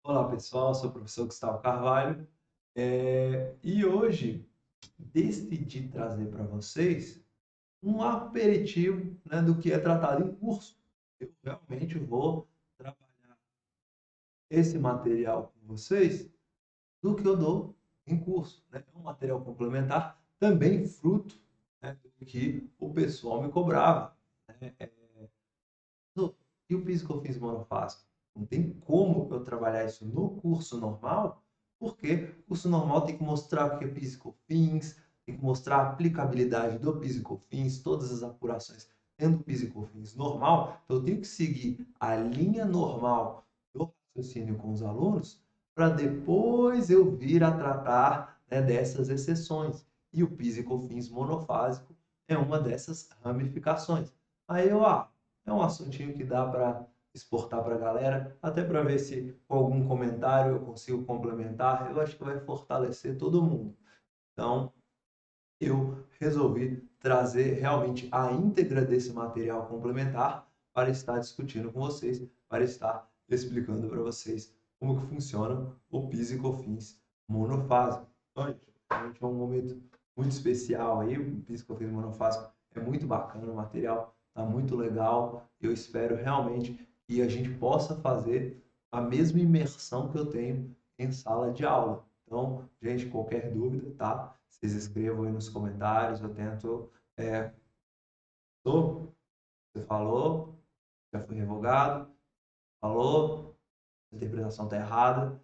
Olá pessoal, sou o professor Gustavo Carvalho e hoje decidi trazer para vocês um aperitivo, né, do que é tratado em curso. Eu realmente vou trabalhar esse material com vocês do que eu dou em curso, né? É um material complementar, também fruto, né, do que o pessoal me cobrava, né? E o PIS e COFINS monofásico? Não tem como eu trabalhar isso no curso normal, porque o curso normal tem que mostrar o que é PIS e COFINS, tem que mostrar a aplicabilidade do PIS e COFINS, todas as apurações dentro do PIS e COFINS normal. Então, eu tenho que seguir a linha normal do raciocínio com os alunos para depois eu vir a tratar, né, dessas exceções. E o PIS e COFINS monofásico é uma dessas ramificações. Aí é um assuntinho que dá para exportar para a galera, até para ver se com algum comentário eu consigo complementar. Eu acho que vai fortalecer todo mundo. Então, eu resolvi trazer realmente a íntegra desse material complementar para estar discutindo com vocês, para estar explicando para vocês como que funciona o PIS e COFINS monofásico. Então, gente, é um momento muito especial aí, o PIS e COFINS monofásico é muito bacana, o material está muito legal. Eu espero realmente que a gente possa fazer a mesma imersão que eu tenho em sala de aula. Então, gente, qualquer dúvida, tá? Vocês escrevam aí nos comentários, eu tento. Tô, você falou, já foi revogado, falou, a interpretação está errada.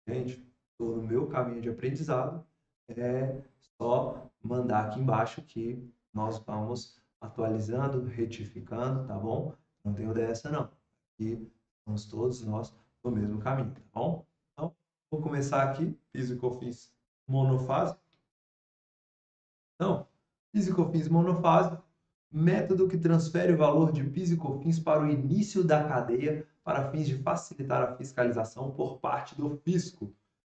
Gente, estou no meu caminho de aprendizado. É só mandar aqui embaixo que nós vamos atualizando, retificando, tá bom? Não tenho dessa, não. E vamos todos nós no mesmo caminho, tá bom? Então, vou começar aqui, fiz o que eu fiz monofásico. Então, PIS e COFINS monofásico, método que transfere o valor de PIS e COFINS para o início da cadeia para fins de facilitar a fiscalização por parte do fisco.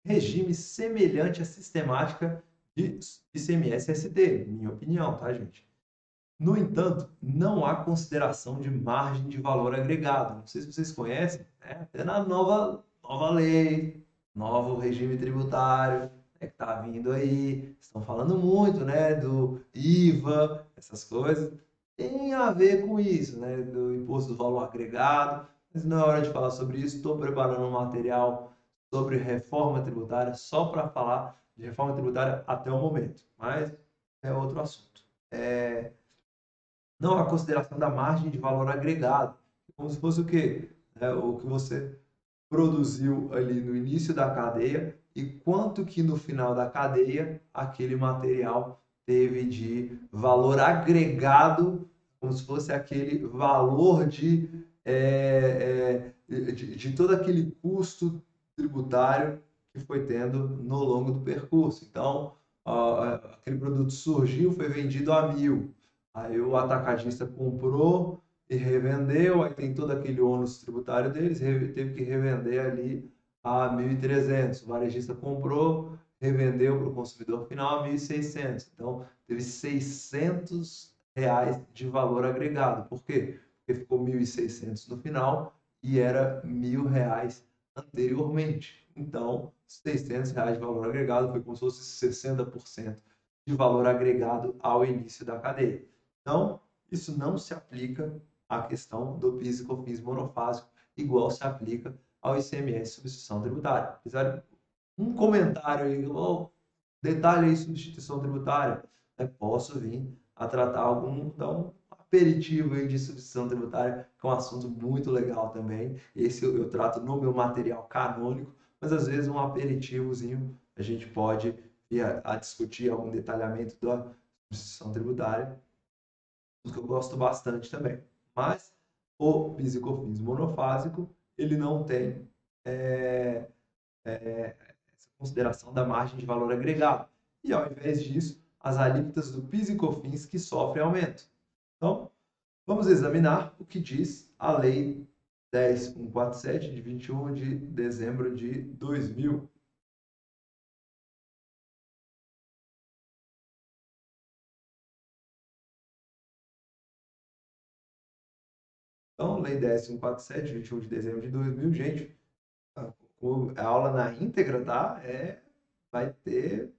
Regime semelhante à sistemática de ICMS-SD, minha opinião, tá, gente? No entanto, não há consideração de margem de valor agregado. Não sei se vocês conhecem, né? Até na nova lei, novo regime tributário, né, que está vindo aí. Estão falando muito, né, do IVA, essas coisas. Tem a ver com isso, né, do imposto do valor agregado. Mas não é hora de falar sobre isso. Estou preparando um material sobre reforma tributária, só para falar de reforma tributária até o momento. Mas é outro assunto. Não há consideração da margem de valor agregado, como se fosse o quê? O que você produziu ali no início da cadeia e quanto que no final da cadeia aquele material teve de valor agregado, como se fosse aquele valor de todo aquele custo tributário que foi tendo no longo do percurso. Então, aquele produto surgiu, foi vendido a 1.000. Aí o atacadista comprou e revendeu, aí tem todo aquele ônus tributário deles, teve que revender ali a 1.300. O varejista comprou, revendeu para o consumidor final a 1.600. Então, teve R$ 600 de valor agregado. Por quê? Porque ficou 1.600 no final e era R$ 1.000 anteriormente. Então, R$ 600 de valor agregado foi como se fosse 60% de valor agregado ao início da cadeia. Então, isso não se aplica à questão do PIS e COFINS monofásico, igual se aplica ao ICMS substituição tributária. Fizeram um comentário aí, oh, detalhe aí, substituição tributária. Posso vir a tratar um aperitivo aí de substituição tributária, que é um assunto muito legal também. Esse eu trato no meu material canônico, mas às vezes um aperitivozinho a gente pode ir a discutir algum detalhamento da substituição tributária, que eu gosto bastante também. Mas o PIS e COFINS monofásico, ele não tem é, essa consideração da margem de valor agregado. E ao invés disso, as alíquotas do PIS e COFINS que sofrem aumento. Então, vamos examinar o que diz a Lei 10.147, de 21 de dezembro de 2000. Então, Lei 10.147, de 21 de dezembro de 2000, gente, a aula na íntegra, tá? Vai ter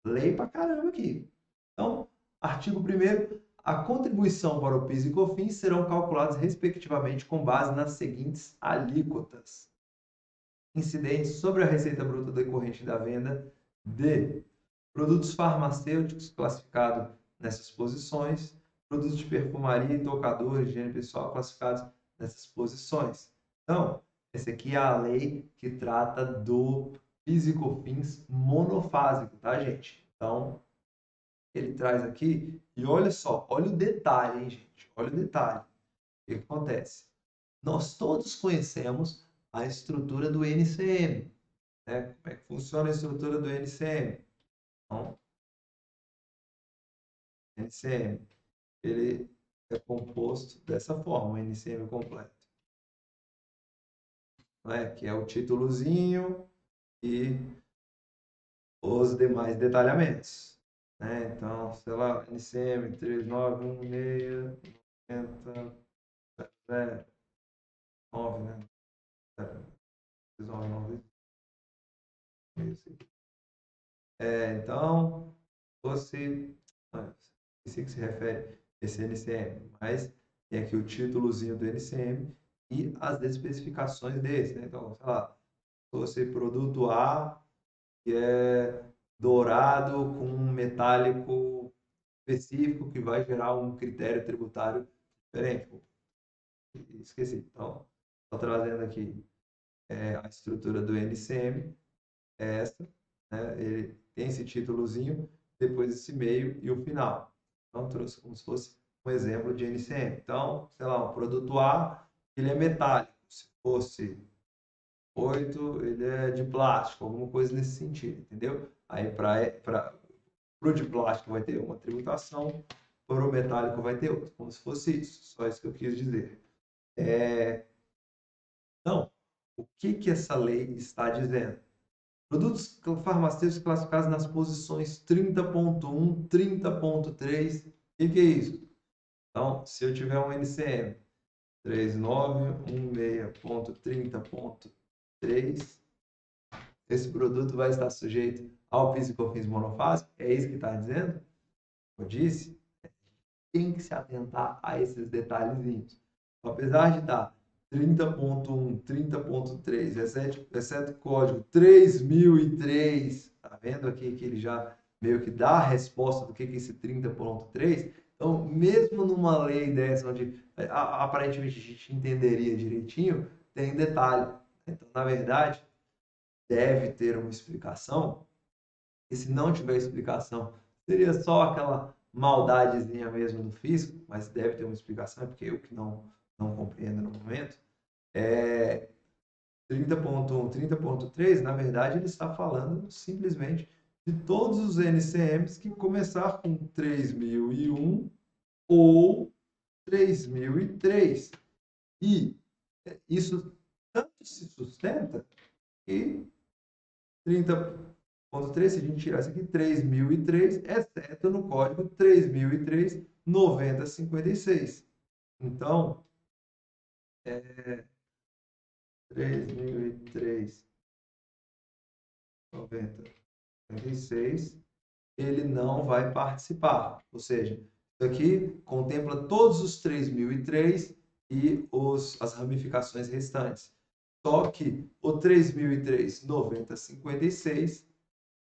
lei pra caramba aqui. Então, artigo 1º, a contribuição para o PIS e COFINS serão calculadas respectivamente com base nas seguintes alíquotas: incidentes sobre a receita bruta decorrente da venda de produtos farmacêuticos classificados nessas posições, produtos de perfumaria e tocador, higiene pessoal classificados nessas posições. Então, essa aqui é a lei que trata do PIS e COFINS monofásico, tá, gente? Então, ele traz aqui, e olha só, olha o detalhe, hein, gente? Olha o detalhe. O que acontece? Nós todos conhecemos a estrutura do NCM, né? Como é que funciona a estrutura do NCM? Então, NCM, ele é composto dessa forma, o NCM completo, né? Que é o títulozinho e os demais detalhamentos, né? Então, sei lá, NCM 39169009, né? 3996. Então, você, esse que se refere esse NCM, mas tem aqui o títulozinho do NCM e as especificações desse, né? Então, sei lá, você produto A, que é dourado com um metálico específico que vai gerar um critério tributário diferente. Esqueci. Então, estou trazendo aqui a estrutura do NCM, é essa, né? Ele tem esse títulozinho, depois esse meio e o final. Então, trouxe como se fosse um exemplo de NCM. Então, sei lá, um produto A, ele é metálico. Se fosse 8, ele é de plástico, alguma coisa nesse sentido, entendeu? Aí, para o de plástico vai ter uma tributação, para o metálico vai ter outra, como se fosse isso. Só isso que eu quis dizer. Então, o que essa lei está dizendo? Produtos farmacêuticos classificados nas posições 30.1, 30.3. O que é isso? Então, se eu tiver um NCM 3916.30.3, esse produto vai estar sujeito ao PIS e COFINS monofásico? É isso que está dizendo? Eu disse, tem que se atentar a esses detalhezinhos. Apesar de estar 30.1, 30.3, exceto o código 3003, tá vendo aqui que ele já meio que dá a resposta do que é esse 30.3? Então, mesmo numa lei dessa, onde aparentemente a gente entenderia direitinho, tem detalhe. Então, na verdade, deve ter uma explicação, e se não tiver explicação, seria só aquela maldadezinha mesmo do fisco, mas deve ter uma explicação, é porque eu que não compreendo no momento. 30.1, 30.3, na verdade, ele está falando simplesmente de todos os NCMs que começar com 3001 ou 3003. E isso tanto se sustenta que 30.3, se a gente tirar isso aqui, 3003, exceto no código 3003 9056. Então, 3003 9056, ele não vai participar. Ou seja, isso aqui contempla todos os 3003 e as ramificações restantes. Só que o 3003 9056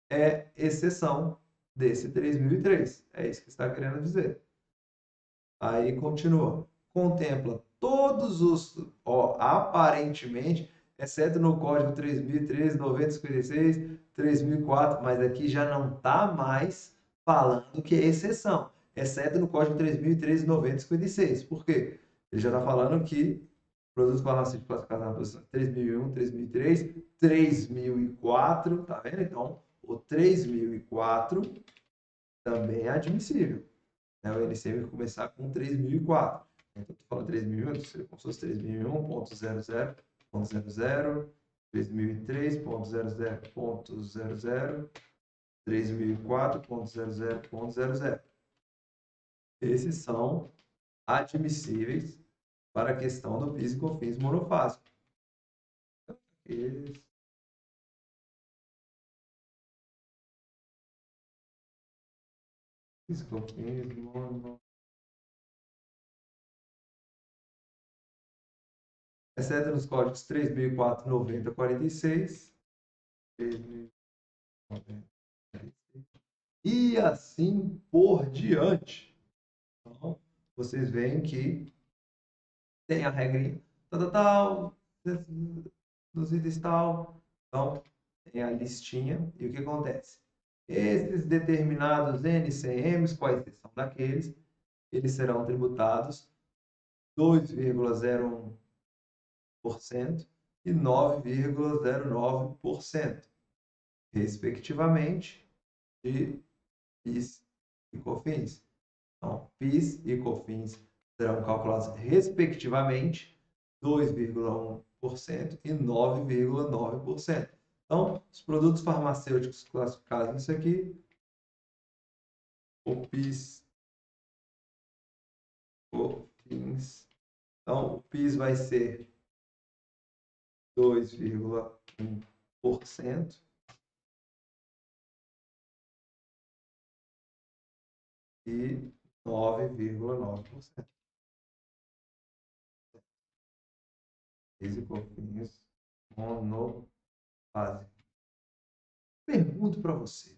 é exceção desse 3003. É isso que está querendo dizer. Aí continua. Contempla todos os, aparentemente, exceto no código 3013, 9056, 3004, mas aqui já não está mais falando que é exceção, exceto no código 3013, 9056. Por quê? Ele já está falando que produtos farmacêuticos classificados na posição 3001, 3003, 3004, tá vendo? Então, o 3004 também é admissível, né? O NCM vai começar com 3004. Então, tu fala 3001, seria como se fosse 3001.00.00, 3003.00.00, 3004.00.00. Esses são admissíveis para a questão do PIS e COFINS monofásico. Esse PIS/COFINS, exceto nos códigos 3004, 90, 46, 3090, 46, e assim por diante. Então, vocês veem que tem a regrinha tal, dos itens tal. Então, tem a listinha. E o que acontece? Esses determinados NCMs, quais são daqueles, eles serão tributados 2,01% e 9,09%, respectivamente, de PIS e COFINS. Então, PIS e COFINS serão calculados respectivamente 2,1% e 9,9%. Então, os produtos farmacêuticos classificados nisso aqui, o PIS, COFINS. Então, o PIS vai ser 2,1% e 9,9%. PIS e COFINS monofase. Pergunto para você.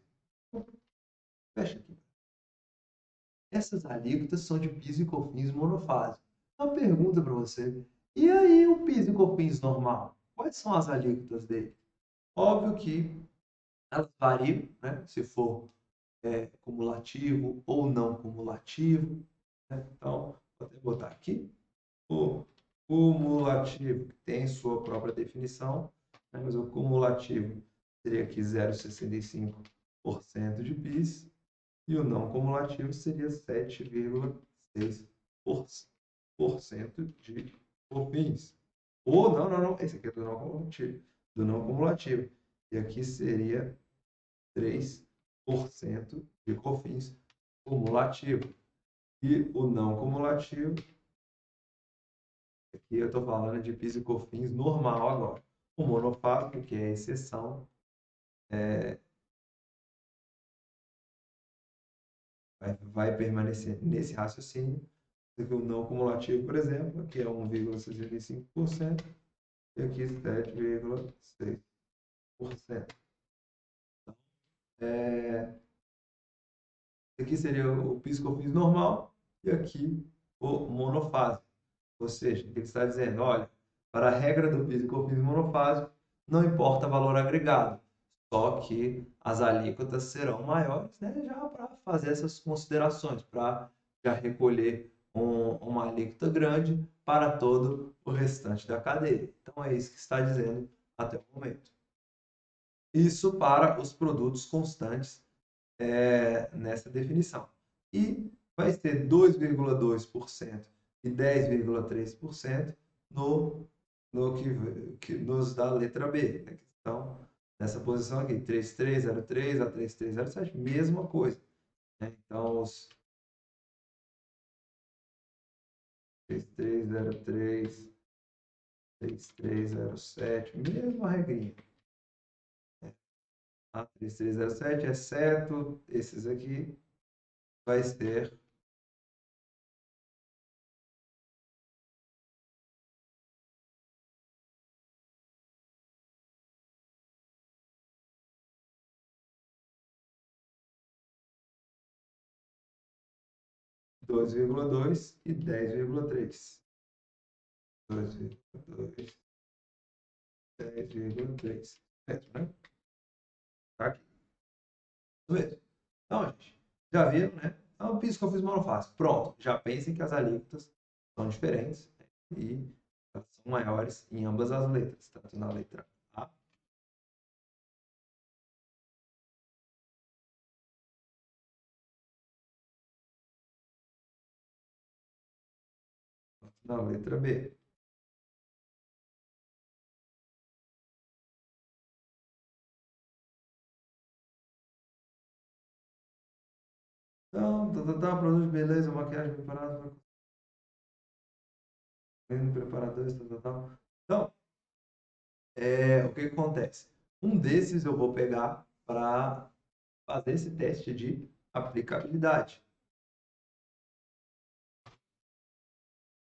Fecha aqui. Essas alíquotas são de PIS e COFINS monofásico. Uma pergunta para você. E aí o PIS e COFINS normal? Quais são as alíquotas dele? Óbvio que elas variam, né? Se for cumulativo ou não cumulativo. Né? Então, vou até botar aqui. O cumulativo tem sua própria definição, né? Mas o cumulativo seria aqui 0,65% de PIS. E o não cumulativo seria 7,6% de COFINS. Ou, não, esse aqui é do não cumulativo. E aqui seria 3% de COFINS cumulativo. E o não cumulativo, aqui eu estou falando de PIS e COFINS normal agora. O monofásico, que é a exceção, vai permanecer nesse raciocínio. Aqui o não cumulativo, por exemplo, aqui é 1,65% e aqui 7,6%. Aqui seria o PIS/COFINS normal e aqui o monofásico. Ou seja, ele está dizendo, olha, para a regra do PIS e COFINS monofásico, não importa valor agregado, só que as alíquotas serão maiores, né, já para fazer essas considerações, para já recolher uma alíquota grande para todo o restante da cadeia. Então é isso que está dizendo até o momento. Isso para os produtos constantes nessa definição. E vai ser 2,2% e 10,3% no que nos dá a letra B. Né? Então, nessa posição aqui, 3303 a 3307, mesma coisa. Né? Então, os 3303, 3307, mesma regrinha. A 3307, exceto esses aqui, vai ser 2,2 e 10,3. 2,2, 10,3. Certo, né? Tá aqui. Beleza. Então, gente, já viram, né? Então, PIS, COFINS monofásico. Pronto. Já pensem que as alíquotas são diferentes, né? E elas são maiores em ambas as letras, tanto na letra A quanto na letra B. Então, produto de beleza, maquiagem preparada, preparadores, Então, o que acontece? Um desses eu vou pegar para fazer esse teste de aplicabilidade.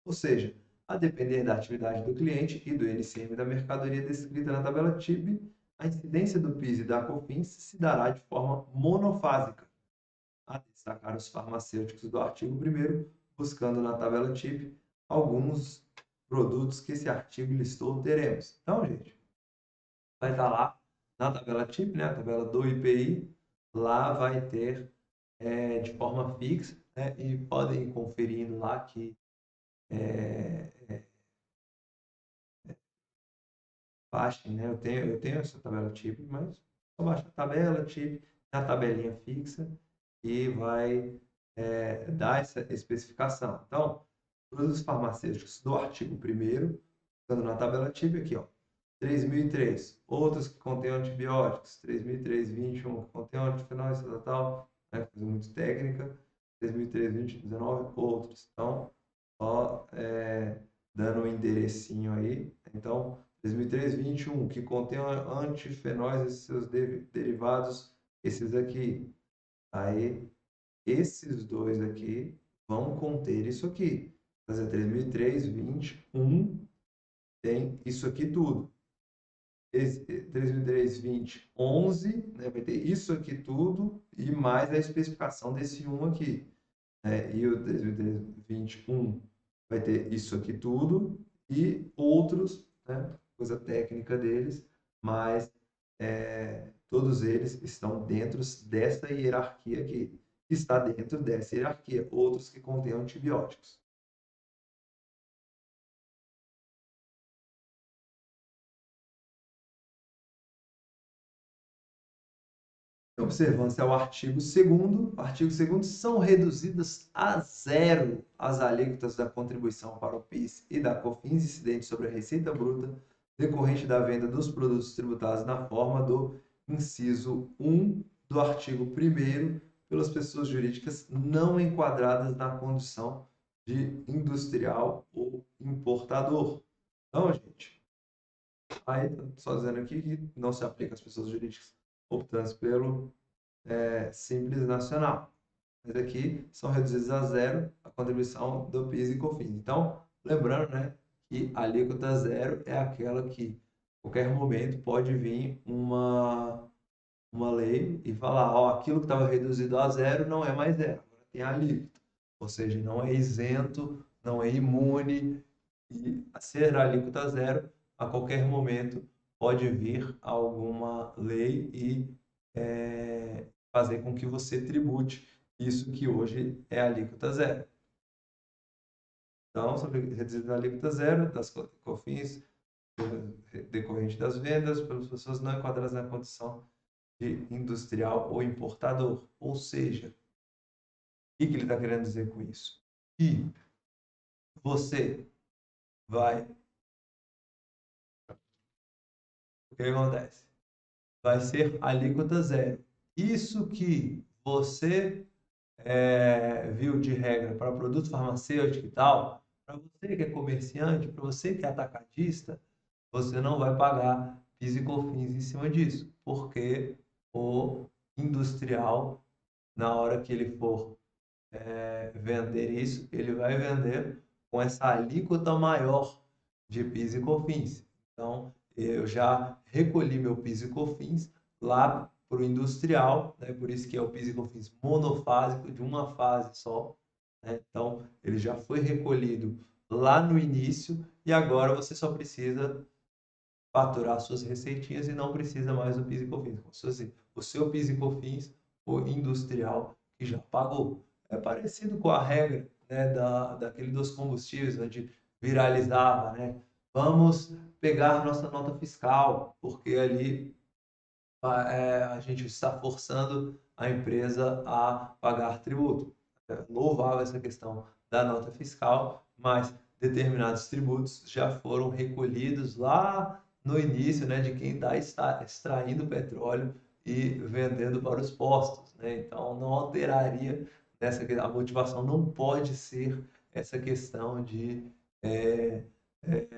Ou seja, a depender da atividade do cliente e do NCM da mercadoria descrita na tabela TIP, a incidência do PIS e da COFINS se dará de forma monofásica. A destacar os farmacêuticos do artigo 1º, buscando na tabela TIP alguns produtos que esse artigo listou, teremos. Então, gente, vai estar lá na tabela TIP, né, a tabela do IPI, lá vai ter de forma fixa, né, e podem ir conferindo lá que baixem, né? Eu tenho essa tabela TIP, mas só baixa a tabela TIP, a tabelinha fixa e vai dar essa especificação. Então, produtos farmacêuticos do artigo 1º, estando na tabela TIP aqui, ó, 3003, outros que contêm antibióticos, 3003-21, que contém antifenóis, tal, né, coisa muito técnica, 3003-2019, outros. Então, só dando um enderecinho aí. Então, 2003-21, que contém antifenóis e seus derivados, esses aqui. Aí, esses dois aqui vão conter isso aqui. Fazer 3003-21 tem isso aqui tudo. 3003-20, 11, né, vai ter isso aqui tudo e mais a especificação desse 1 aqui. E o 3003-21 vai ter isso aqui tudo e outros, né, coisa técnica deles, mas todos eles estão dentro dessa hierarquia aqui. Está dentro dessa hierarquia, outros que contêm antibióticos. Observância ao artigo 2º. Artigo 2º, são reduzidas a zero as alíquotas da contribuição para o PIS e da COFINS incidentes sobre a receita bruta decorrente da venda dos produtos tributados na forma do inciso 1 do artigo 1º pelas pessoas jurídicas não enquadradas na condição de industrial ou importador. Então, gente, aí só dizendo aqui que não se aplica às pessoas jurídicas optantes pelo Simples Nacional. Mas aqui são reduzidos a zero a contribuição do PIS e COFINS. Então, lembrando, né, que a alíquota zero é aquela que, a qualquer momento, pode vir uma lei e falar, ó, aquilo que estava reduzido a zero não é mais zero, agora tem a alíquota. Ou seja, não é isento, não é imune, e a ser a alíquota zero, a qualquer momento pode vir alguma lei e fazer com que você tribute isso que hoje é a alíquota zero. Então, sobre reduzir a alíquota zero das COFINS decorrente das vendas pelas pessoas não enquadradas na condição de industrial ou importador. Ou seja, o que ele está querendo dizer com isso? Que você vai... O que acontece? Vai ser alíquota zero. Isso que você viu de regra para produto farmacêutico e tal, para você que é comerciante, para você que é atacadista, você não vai pagar PIS e COFINS em cima disso, porque o industrial, na hora que ele for vender isso, ele vai vender com essa alíquota maior de PIS e COFINS. Então, eu já recolhi meu PIS e COFINS lá para o industrial, né? Por isso que é o PIS e COFINS monofásico, de uma fase só, né? Então, ele já foi recolhido lá no início e agora você só precisa faturar suas receitinhas e não precisa mais do PIS e COFINS. Como se fosse o seu PIS e COFINS, o industrial que já pagou. É parecido com a regra, né, daquele dos combustíveis, onde viralizava, né? Vamos pegar nossa nota fiscal, porque ali a gente está forçando a empresa a pagar tributo. Louvável essa questão da nota fiscal, mas determinados tributos já foram recolhidos lá no início, né, de quem está extraindo petróleo e vendendo para os postos, né? Então não alteraria a motivação não pode ser essa questão de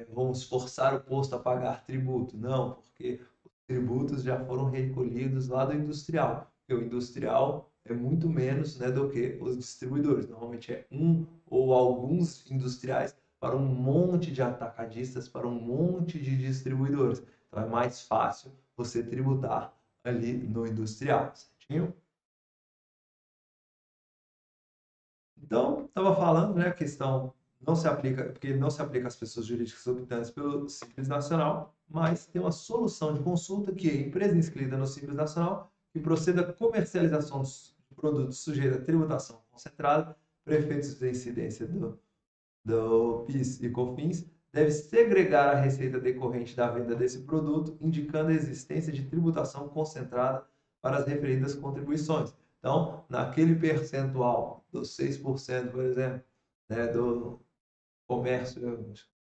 vamos forçar o posto a pagar tributo, não, porque tributos já foram recolhidos lá do industrial, porque o industrial é muito menos, né, do que os distribuidores. Normalmente é um ou alguns industriais para um monte de atacadistas, para um monte de distribuidores. Então é mais fácil você tributar ali no industrial, certinho? Então, estava falando, né, a questão não se aplica, porque não se aplica às pessoas jurídicas optantes pelo Simples Nacional, mas tem uma solução de consulta que é empresa inscrita no Simples Nacional que proceda à comercialização de produtos sujeitos à tributação concentrada, prefeitos de incidência do PIS e COFINS, deve segregar a receita decorrente da venda desse produto, indicando a existência de tributação concentrada para as referidas contribuições. Então, naquele percentual dos 6%, por exemplo, né, do comércio,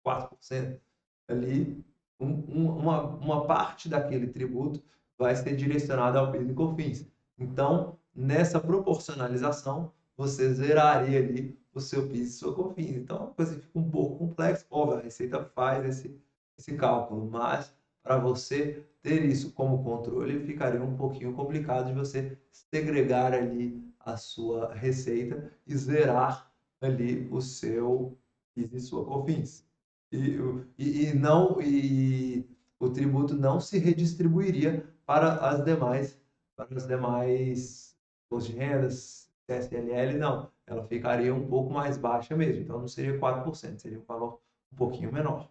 4%, ali, uma parte daquele tributo vai ser direcionada ao PIS e COFINS. Então, nessa proporcionalização, você zeraria ali o seu PIS e sua COFINS. Então, a coisa fica um pouco complexa. Óbvio, a Receita faz esse cálculo, mas para você ter isso como controle, ficaria um pouquinho complicado de você segregar ali a sua receita e zerar ali o seu PIS e sua COFINS. E o tributo não se redistribuiria para as demais impostos de rendas, CSLL, não. Ela ficaria um pouco mais baixa mesmo. Então não seria 4%, seria um valor um pouquinho menor.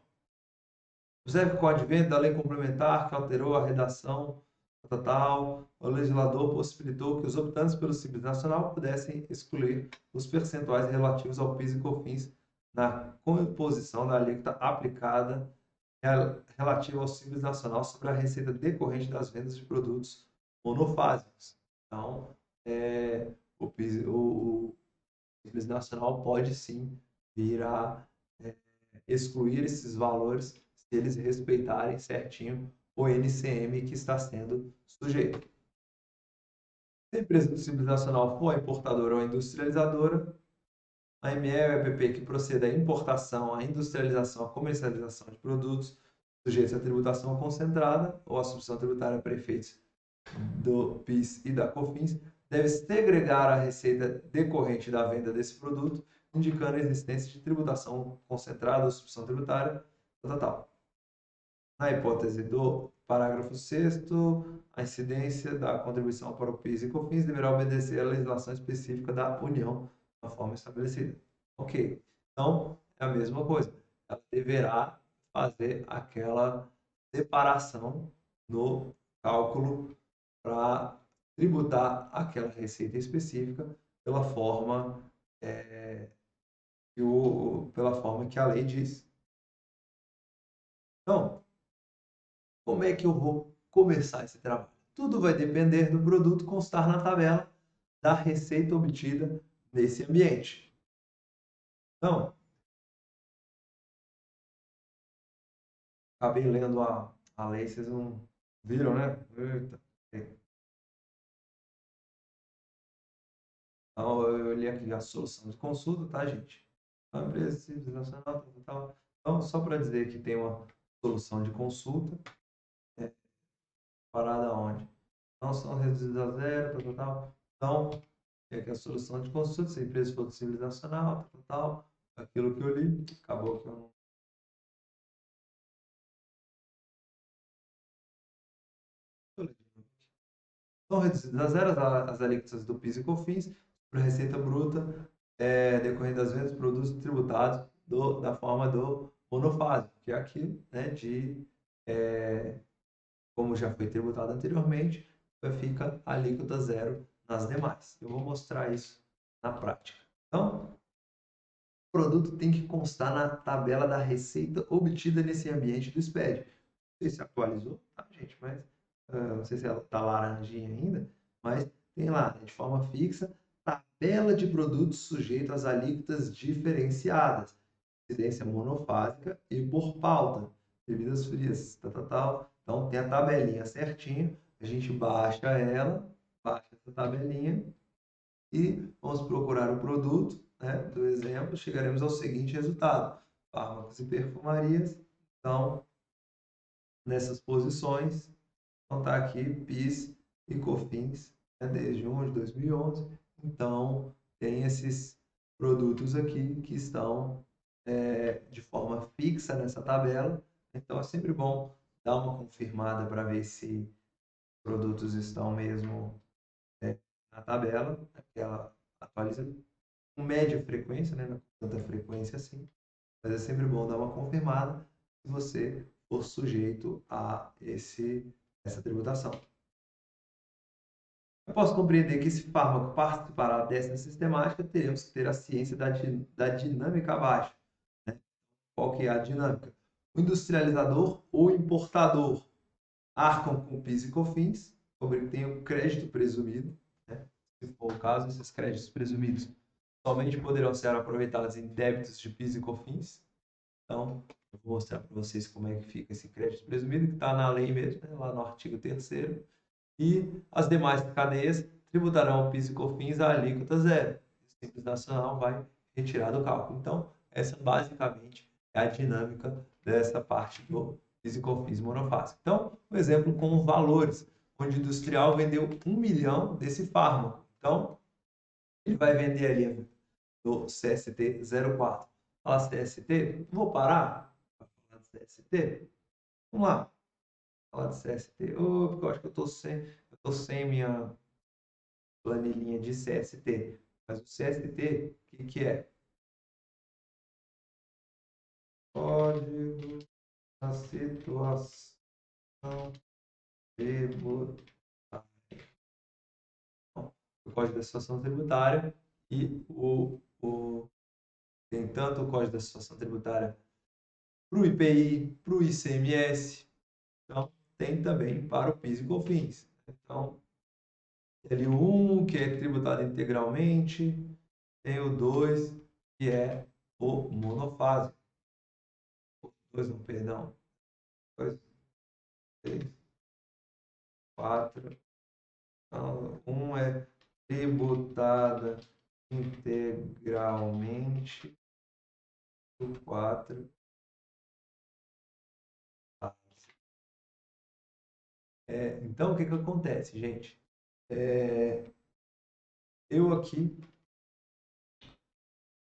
Observe com o advento da lei complementar que alterou a redação total, o legislador possibilitou que os optantes pelo Simples Nacional pudessem excluir os percentuais relativos ao PIS e COFINS na composição da alíquota aplicada relativa ao Simples Nacional sobre a receita decorrente das vendas de produtos monofásicos. Então, o Simples Nacional pode sim vir a é, excluir esses valores se eles respeitarem certinho o NCM que está sendo sujeito. Se a empresa do Simples Nacional for a importadora ou a industrializadora, a ME ou a EPP que proceda à importação, à industrialização, à comercialização de produtos sujeitos à tributação concentrada ou à substituição tributária para efeitos do PIS e da COFINS, deve segregar a receita decorrente da venda desse produto, indicando a existência de tributação concentrada ou substituição tributária, tal. Na hipótese do parágrafo 6º, a incidência da contribuição para o PIS e COFINS deverá obedecer à legislação específica da União da forma estabelecida. Ok. Então, é a mesma coisa. Ela deverá fazer aquela separação no cálculo para tributar aquela receita específica pela forma, pela forma que a lei diz. Então, como é que eu vou começar esse trabalho? Tudo vai depender do produto constar na tabela da receita obtida nesse ambiente. Então, acabei lendo a lei, vocês não viram, né? Eita. Então, eu li aqui a solução de consulta, tá, gente? A empresa simples nacional, tal. Então, só para dizer que tem uma solução de consulta, parada onde? Não são reduzidos a zero, Então, tem aqui a solução de consulta, se a empresa for do simples nacional, aquilo que eu li, acabou que eu não. São reduzidas a zero as alíquotas do PIS e COFINS para a receita bruta decorrente das vendas de produtos tributados da forma do monofásico, que é aqui, né, como já foi tributado anteriormente, fica a alíquota zero nas demais. Eu vou mostrar isso na prática. Então, o produto tem que constar na tabela da receita obtida nesse ambiente do SPED. Não sei se atualizou, tá, gente? Mas não sei se ela está laranjinha ainda, mas tem lá, né, de forma fixa, tabela de produtos sujeitos às alíquotas diferenciadas, incidência monofásica e por pauta, bebidas frias, tal. Então tem a tabelinha certinho, a gente baixa ela, baixa essa tabelinha e vamos procurar o produto, né, do exemplo, chegaremos ao seguinte resultado: fármacos e perfumarias. Então, nessas posições, então está aqui PIS e COFINS né, desde junho de 2011. Então, tem esses produtos aqui que estão de forma fixa nessa tabela. Então, é sempre bom dar uma confirmada para ver se os produtos estão mesmo na tabela, né, porque ela atualiza com média frequência, né, não com tanta frequência assim, mas é sempre bom dar uma confirmada se você for sujeito a essa tributação. Eu posso compreender que esse fármaco participará dessa sistemática, teremos que ter a ciência da dinâmica abaixo. Né? Qual que é a dinâmica? O industrializador ou importador arcam com PIS e COFINS, como ele tem o crédito presumido, né? Se for o caso, esses créditos presumidos somente poderão ser aproveitados em débitos de PIS e COFINS. Então, eu vou mostrar para vocês como é que fica esse crédito presumido, que está na lei mesmo, né? Lá no artigo 3º. E as demais cadeias tributarão o PIS e COFINS a alíquota zero. O Simples Nacional vai retirar do cálculo. Então, essa basicamente é a dinâmica dessa parte do PIS e COFINS monofásico. Então, um exemplo com valores, onde o industrial vendeu 1 milhão desse fármaco. Então, ele vai vender ali no CST 04. Fala CST, vou parar para falar de CST. Vamos lá, falar de CST. Oh, porque eu acho que eu tô sem minha planilhinha de CST. Mas o CST, o que é? Código da situação tributária. Então, o Código da situação tributária e tem tanto o Código da situação tributária para o IPI, para o ICMS. Então, tem também para o PIS e COFINS. Então, tem ali o 1, que é tributado integralmente, tem o 2, que é o monofásico. 2 não, perdão. 2, 3, 4. Não, 1 é tributada integralmente, o 4. Então, o que acontece, gente? Eu aqui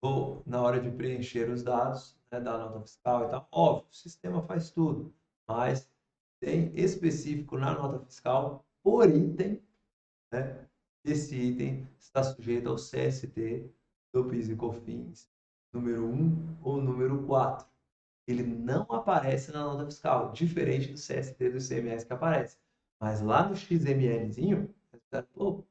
vou, na hora de preencher os dados, né, da nota fiscal e tal, óbvio, o sistema faz tudo, mas tem específico na nota fiscal por item, né? Esse item está sujeito ao CST do PIS e COFINS número 1 ou número 4. Ele não aparece na nota fiscal, diferente do CST do ICMS que aparece. Mas lá no XMLzinho, pô,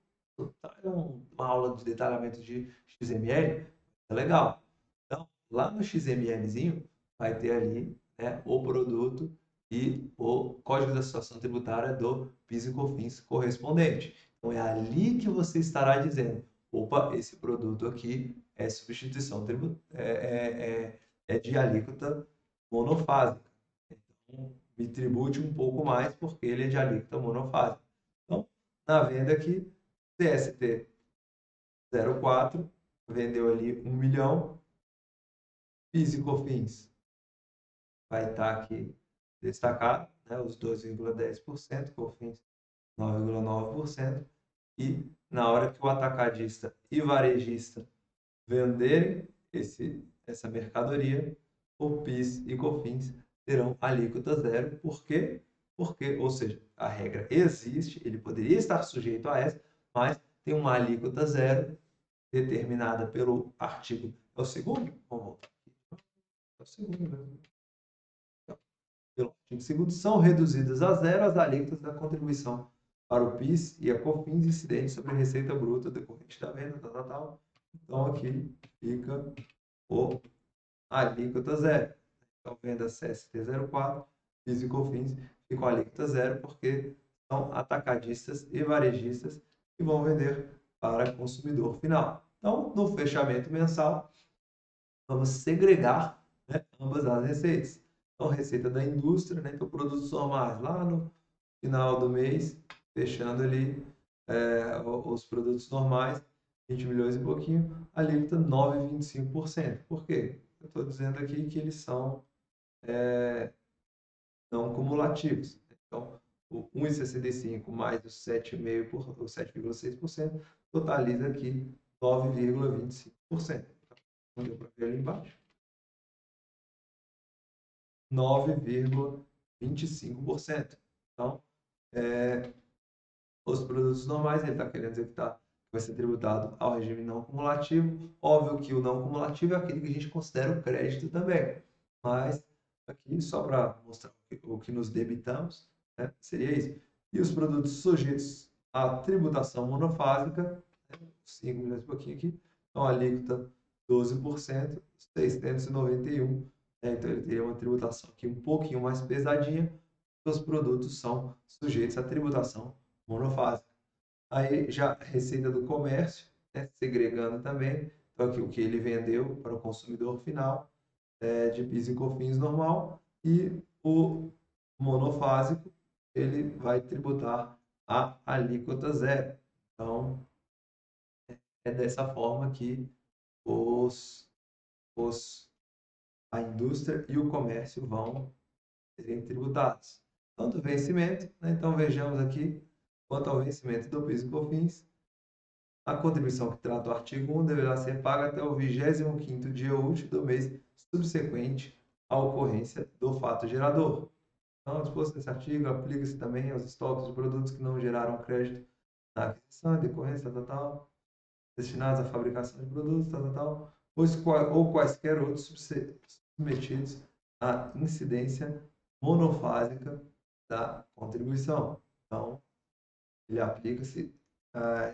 uma aula de detalhamento de XML, é legal. Então, lá no XMLzinho, vai ter ali, né, o produto e o código da situação tributária do PIS e COFINS correspondente. Então, é ali que você estará dizendo, opa, esse produto aqui é substituição tributária, é de alíquota monofásica. Então, me tribute um pouco mais porque ele é de alíquota monofásica. Então, na venda aqui, CST 04, vendeu ali 1 milhão, PIS e COFINS vai estar aqui destacado, né, os 2,10%, COFINS 9,9%, e na hora que o atacadista e varejista venderem essa mercadoria, o PIS e COFINS terão alíquota zero. Por quê? Porque, ou seja, a regra existe, ele poderia estar sujeito a essa, mas tem uma alíquota zero determinada pelo artigo. É o segundo? Vamos voltar aqui. É o segundo mesmo. Pelo artigo 2º, são reduzidas a zero as alíquotas da contribuição para o PIS e a COFINS incidentes sobre a receita bruta decorrente da venda, tal. Então, aqui fica o alíquota zero. Então, venda CST 04, PIS e COFINS ficam alíquota zero, porque são atacadistas e varejistas que vão vender para consumidor final. Então, no fechamento mensal, vamos segregar, né, ambas as receitas. Então, receita da indústria, né, então, produtos normais, lá no final do mês, fechando ali os produtos normais, 20 milhões e pouquinho, alíquota 9,25%. Por quê? Eu estou dizendo aqui que eles são não cumulativos. Então, o 1,65 mais os 7,5%, os 7,6%, totaliza aqui 9,25%. Então, deu para ver ali embaixo. 9,25%. Então, os produtos normais, ele está querendo dizer que vai ser tributado ao regime não cumulativo. Óbvio que o não cumulativo é aquele que a gente considera o crédito também. Mas aqui, só para mostrar o que nos debitamos, né, seria isso. E os produtos sujeitos à tributação monofásica, 5 milhões e pouquinho aqui, então a alíquota 12%, 691. Então ele teria uma tributação aqui um pouquinho mais pesadinha, os produtos são sujeitos à tributação monofásica. Aí já a receita do comércio, né, segregando também, então aqui o que ele vendeu para o consumidor final, de PIS e COFINS normal, e o monofásico, ele vai tributar a alíquota zero. Então, é dessa forma que a indústria e o comércio vão serem tributados. Tanto vencimento, né? Então vejamos aqui, quanto ao vencimento do PIS e COFINS, a contribuição que trata o artigo 1 deverá ser paga até o 25º dia útil do mês subsequente à ocorrência do fato gerador. Então, disposto nesse artigo, aplica-se também aos estoques de produtos que não geraram crédito na aquisição, decorrência, tal, destinados à fabricação de produtos, tal, ou quaisquer outros submetidos à incidência monofásica da contribuição. Então, ele aplica-se.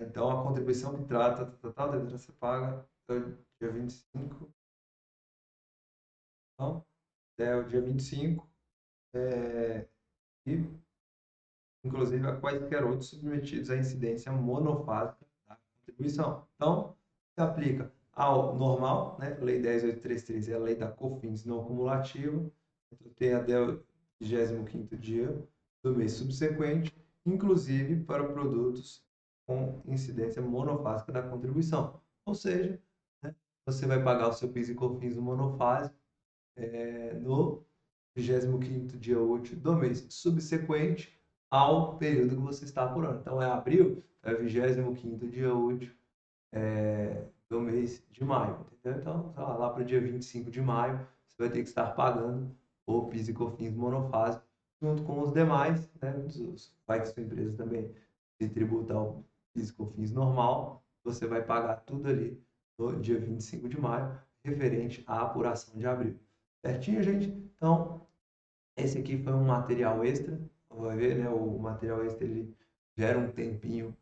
Então, a contribuição que trata, deverá ser paga até o dia 25. Então, até o dia 25. E, inclusive, a quaisquer outros submetidos à incidência monofásica da contribuição. Então, se aplica ao normal, né? Lei 10.833 é a lei da COFINS não cumulativa. Então, tem até o 25º dia do mês subsequente, inclusive para produtos com incidência monofásica da contribuição. Ou seja, né, você vai pagar o seu PIS e COFINS monofásico no 25º dia útil do mês subsequente ao período que você está apurando. Então, é abril, é o 25º dia útil do mês de maio. Entendeu? Então, lá para o dia 25 de maio, você vai ter que estar pagando o PIS e COFINS monofásico, junto com os demais, né? Vai que sua empresa também se tributa ao PIS e COFINS normal, você vai pagar tudo ali no dia 25 de maio, referente à apuração de abril. Certinho, gente? Então, esse aqui foi um material extra. Vai ver, né? O material extra ele gera um tempinho,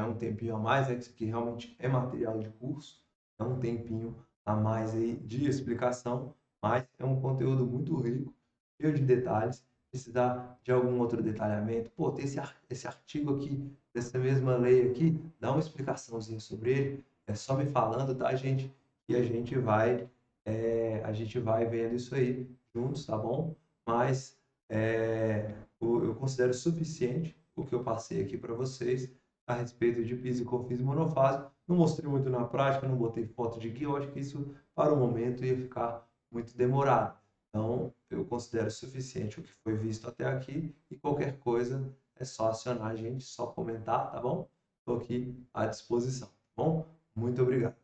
um tempinho a mais, né? Isso aqui realmente é material de curso, é um tempinho a mais aí de explicação, mas é um conteúdo muito rico, cheio de detalhes. Precisar de algum outro detalhamento, pô, tem esse artigo aqui, dessa mesma lei aqui, dá uma explicaçãozinha sobre ele, é só me falando, tá, gente? E a gente vai vendo isso aí juntos, tá bom? Mas eu considero suficiente o que eu passei aqui para vocês a respeito de PIS e COFINS monofásico. Não mostrei muito na prática, não botei foto de guia, eu acho que isso para o momento ia ficar muito demorado. Então, eu considero suficiente o que foi visto até aqui e qualquer coisa é só acionar a gente, só comentar, tá bom? Estou aqui à disposição, tá bom? Muito obrigado.